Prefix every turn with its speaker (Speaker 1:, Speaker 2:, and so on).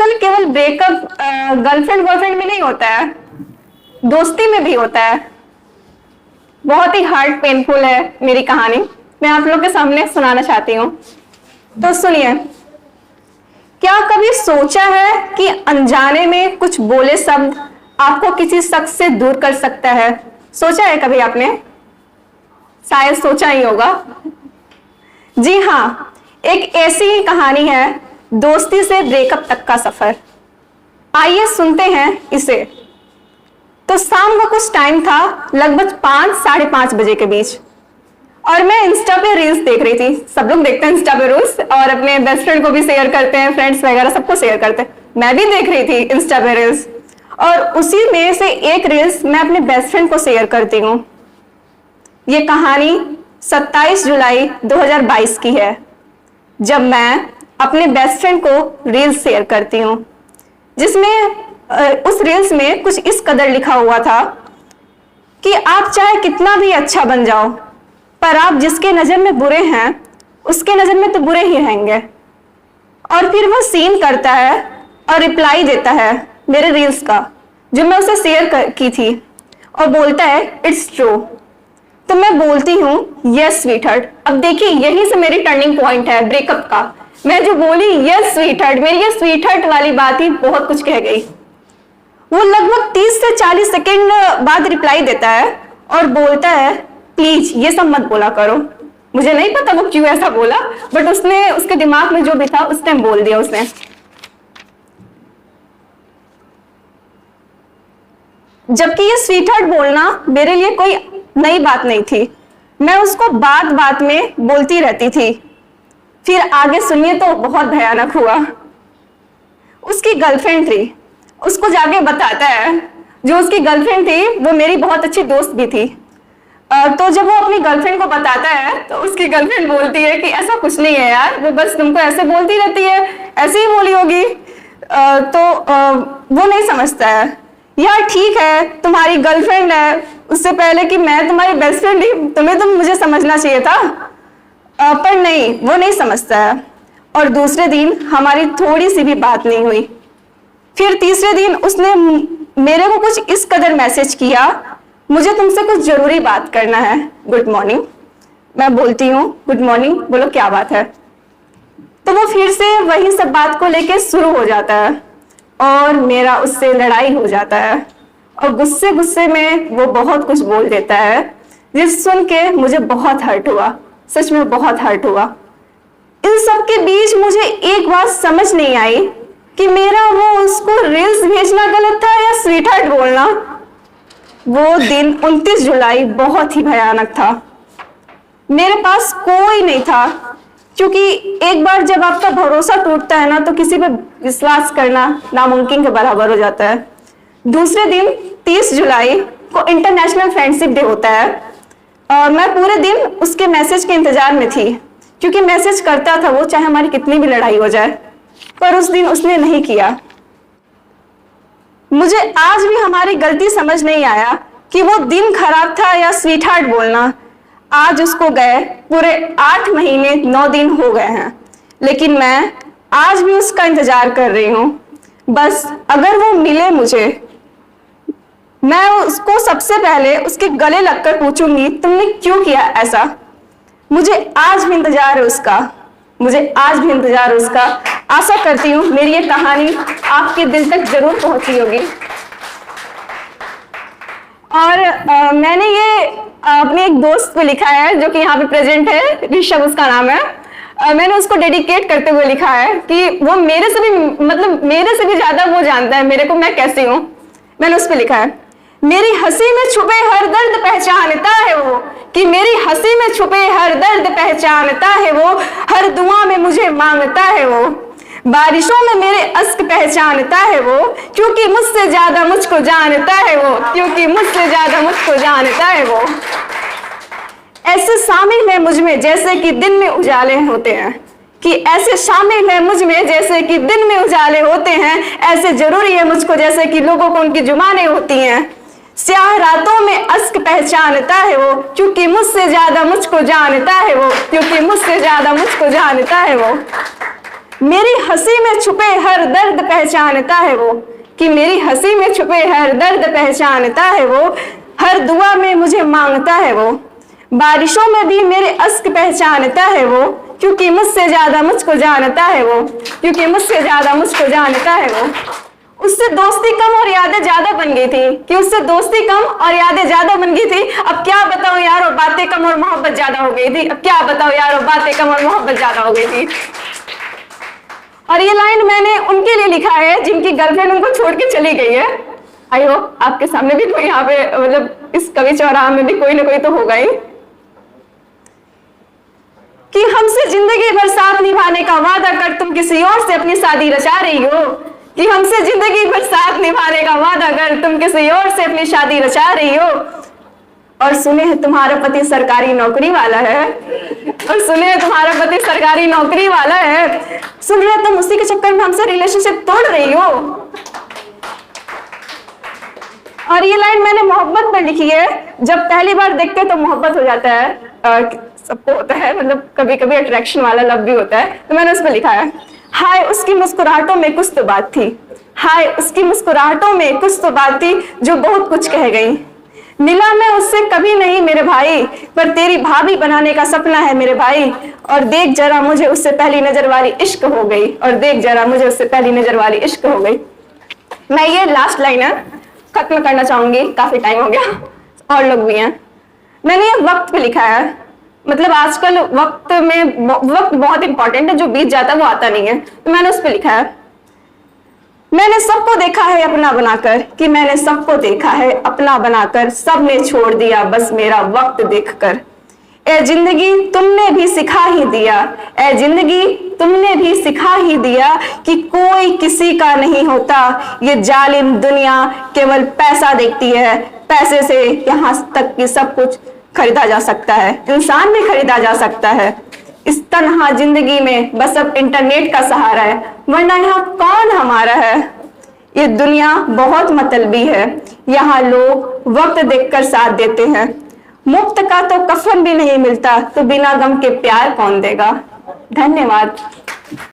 Speaker 1: आजकल केवल breakup girlfriend boyfriend में नहीं होता है, दोस्ती में भी होता है। बहुत ही हार्ट पेनफुल है मेरी कहानी, मैं आप लोग के सामने सुनाना चाहती हूँ। तो सुनिए, क्या कभी सोचा है कि अनजाने में कुछ बोले शब्द आपको किसी शख्स से दूर कर सकता है? सोचा है कभी आपने? शायद सोचा ही होगा। जी हाँ, एक ऐसी ही कहानी है, दोस्ती से ब्रेकअप तक का सफर। आइए सुनते हैं इसे। तो शाम का कुछ टाइम था, लगभग 5-5:30 बजे के बीच, और मैं इंस्टा पे रील्स देख रही थी। सब लोग देखते हैं इंस्टा पे रील्स, और अपने बेस्ट फ्रेंड को भी शेयर करते हैं, फ्रेंड्स वगैरह सबको शेयर करते हैं। मैं भी देख रही थी इंस्टा पे रील्स, और उसी में से एक रील्स मैं अपने बेस्ट फ्रेंड को शेयर करती हूँ। ये कहानी 27 जुलाई 2022 की है, जब मैं अपने बेस्ट फ्रेंड को रील्स शेयर करती हूँ, जिसमें उस रील्स में कुछ इस कदर लिखा हुआ था कि आप चाहे कितना भी अच्छा बन जाओ, पर आप जिसके नजर में बुरे हैं उसके नजर में तो बुरे ही रहेंगे। और फिर वह सीन करता है और रिप्लाई देता है मेरे रील्स का, जो मैं उसे शेयर की थी, और बोलता है इट्स ट्रू। तो मैं बोलती हूँ यस स्वीटहार्ट। अब देखिए, यही से मेरी टर्निंग पॉइंट है ब्रेकअप का। मैं जो बोली यस स्वीटहार्ट, मेरी ये स्वीटहार्ट वाली बात ही बहुत कुछ कह गई। वो लगभग 30 से 40 सेकेंड बाद रिप्लाई देता है और बोलता है प्लीज ये सब मत बोला करो। मुझे नहीं पता वो क्यों ऐसा बोला, बट उसने, उसके दिमाग में जो भी था उस टाइम बोल दिया उसने। जबकि ये स्वीटहार्ट बोलना मेरे लिए कोई नई बात नहीं थी, मैं उसको बात बात में बोलती रहती थी। फिर आगे सुनिए तो बहुत भयानक हुआ। उसकी गर्लफ्रेंड थी, उसको जाके बताता है। जो उसकी गर्लफ्रेंड थी वो मेरी बहुत अच्छी दोस्त भी थी। तो जब वो अपनी गर्लफ्रेंड को बताता है तो उसकी गर्लफ्रेंड बोलती है कि ऐसा कुछ नहीं है यार, वो बस तुमको ऐसे बोलती रहती है, ऐसे ही बोली होगी। वो नहीं समझता है, यार ठीक है तुम्हारी गर्लफ्रेंड है, उससे पहले कि मैं तुम्हारी बेस्ट फ्रेंड थी, तुम्हें तो मुझे समझना चाहिए था। पर नहीं, वो नहीं समझता है। और दूसरे दिन हमारी थोड़ी सी भी बात नहीं हुई। फिर तीसरे दिन उसने मेरे को कुछ इस कदर मैसेज किया, मुझे तुमसे कुछ जरूरी बात करना है, गुड मॉर्निंग। मैं बोलती हूँ गुड मॉर्निंग, बोलो क्या बात है। तो वो फिर से वही सब बात को लेके शुरू हो जाता है, और मेरा उससे लड़ाई हो जाता है, और गुस्से गुस्से में वो बहुत कुछ बोल देता है, जिस सुन के मुझे बहुत हर्ट हुआ, सच में बहुत हर्ट हुआ। इन सब के बीच मुझे एक बात समझ नहीं आई कि मेरा वो उसको रील्स भेजना गलत था या स्वीटहार्ट बोलना। वो दिन 29 जुलाई बहुत ही भयानक था। मेरे पास कोई नहीं था, क्योंकि एक बार जब आपका भरोसा टूटता है ना, तो किसी पे विश्वास करना नामुमकिन के बराबर हो जाता है। दूसरे दिन 30 जुलाई को इंटरनेशनल फ्रेंडशिप डे होता है, और मैं पूरे दिन उसके मैसेज के इंतजार में थी, क्योंकि मैसेज करता था वो, चाहे हमारी कितनी भी लड़ाई हो जाए। पर उस दिन उसने नहीं किया। मुझे आज भी हमारी गलती समझ नहीं आया कि वो दिन खराब था या स्वीटहार्ट बोलना। आज उसको गए पूरे 8 महीने 9 दिन हो गए हैं, लेकिन मैं आज भी उसका इंतजार कर रही हूँ। बस अगर वो मिले मुझे, मैं उसको सबसे पहले उसके गले लगकर पूछूंगी तुमने क्यों किया ऐसा। मुझे आज भी इंतजार है उसका, मुझे आज भी इंतजार है उसका। आशा करती हूँ मेरी ये कहानी आपके दिल तक जरूर पहुंची होगी। और मैंने ये अपने एक दोस्त को लिखा है, जो कि यहाँ पे प्रेजेंट है, ऋषभ उसका नाम है। मैंने उसको डेडिकेट करते हुए लिखा है कि वो मेरे से भी, मतलब मेरे से भी ज्यादा वो जानता है मेरे को, मैं कैसी हूँ। मैंने उस पर लिखा है, मेरी हंसी में छुपे हर दर्द पहचानता है वो, कि मेरी हंसी में छुपे हर दर्द पहचानता है वो, हर दुआ में मुझे मांगता है वो, बारिशों में मेरे अश्क पहचानता है वो, क्योंकि मुझसे ज्यादा मुझको जानता है वो, क्योंकि मुझसे ज्यादा मुझको जानता है वो। ऐसे शामिल है मुझ में जैसे कि दिन में उजाले होते हैं, कि ऐसे शामिल है मुझ में जैसे कि दिन में उजाले होते हैं, ऐसे जरूरी है मुझको जैसे कि लोगों को उनकी जुबानें होती हैं। स्याह रातों में अश्क पहचानता है वो, क्योंकि मुझसे ज्यादा मुझको जानता है वो, क्योंकि मुझसे ज्यादा मुझको जानता है वो। मेरी हंसी में छुपे हर दर्द पहचानता है वो, कि मेरी हंसी में छुपे हर दर्द पहचानता है वो, हर दुआ में मुझे मांगता है वो, बारिशों में भी मेरे अश्क पहचानता है वो, क्योंकि मुझसे ज्यादा मुझको जानता है वो, क्योंकि मुझसे ज्यादा मुझको जानता है वो। उससे दोस्ती कम और यादें ज्यादा बन गई थी, कि उससे दोस्ती कम और यादें ज्यादा बन गई थी। अब क्या बताओ यार, और बातें कम और मोहब्बत ज्यादा हो गई थी। अब क्या बताओ यार, और बातें कम और मोहब्बत ज्यादा हो गई थी। और ये लाइन मैंने उनके लिए लिखा है जिनकी गर्लफ्रेंड उनको छोड़ के चली गई है। आई होप आपके सामने भी कोई यहाँ पे, मतलब इस कवि चौराहा में भी कोई ना कोई तो होगा ही। कि हमसे जिंदगी भर साथ निभाने का वादा कर तुम किसी और से अपनी शादी रचा रही हो, कि हमसे जिंदगी भर साथ निभाने का वादा कर तुम किसी और से अपनी शादी रचा रही हो, और सुने हैं तुम्हारा पति सरकारी नौकरी वाला है, और सुने हैं तुम्हारा पति सरकारी नौकरी वाला है, सुन रहे तुम उसी के चक्कर में हमसे रिलेशनशिप तोड़ रही हो। और ये लाइन मैंने मोहब्बत पर लिखी है। जब पहली बार देखते तो मोहब्बत हो जाता है, सबको होता है, मतलब कभी कभी अट्रैक्शन वाला लव भी होता है, तो मैंने उस पर लिखा है, हाय उसकी मुस्कुराहटों में कुछ तो बात थी, हाय उसकी मुस्कुराहटों में कुछ तो बात थी जो बहुत कुछ कह गई। मिला मैं उससे कभी नहीं मेरे भाई, पर तेरी भाभी बनाने का सपना है मेरे भाई, और देख जरा मुझे उससे पहली नजर वाली इश्क हो गई, और देख जरा मुझे उससे पहली नजर वाली इश्क हो गई। मैं ये लास्ट लाइन है खत्म करना चाहूंगी, काफी टाइम हो गया, और लोग भी हैं। मैंने ये वक्त पे लिखा है, मतलब आजकल वक्त बहुत इंपॉर्टेंट है, जो बीत जाता है वो आता नहीं है, तो मैंने उस पर लिखा है, मैंने सबको देखा है अपना बनाकर, कि मैंने सबको देखा है अपना बनाकर, सबने छोड़ दिया बस मेरा वक्त देखकर। ए जिंदगी तुमने भी सिखा ही दिया, ए जिंदगी तुमने भी सिखा ही दिया, कि कोई किसी का नहीं होता, ये जालिम दुनिया केवल पैसा देखती है, पैसे से यहाँ तक कि सब कुछ खरीदा जा सकता है, इंसान भी खरीदा जा सकता है। इस तन्हा जिंदगी में बस अब इंटरनेट का सहारा है, वरना यहाँ कौन हमारा है। ये दुनिया बहुत मतलबी है, यहाँ लोग वक्त देखकर साथ देते हैं, मुफ्त का तो कफन भी नहीं मिलता, तो बिना गम के प्यार कौन देगा। धन्यवाद।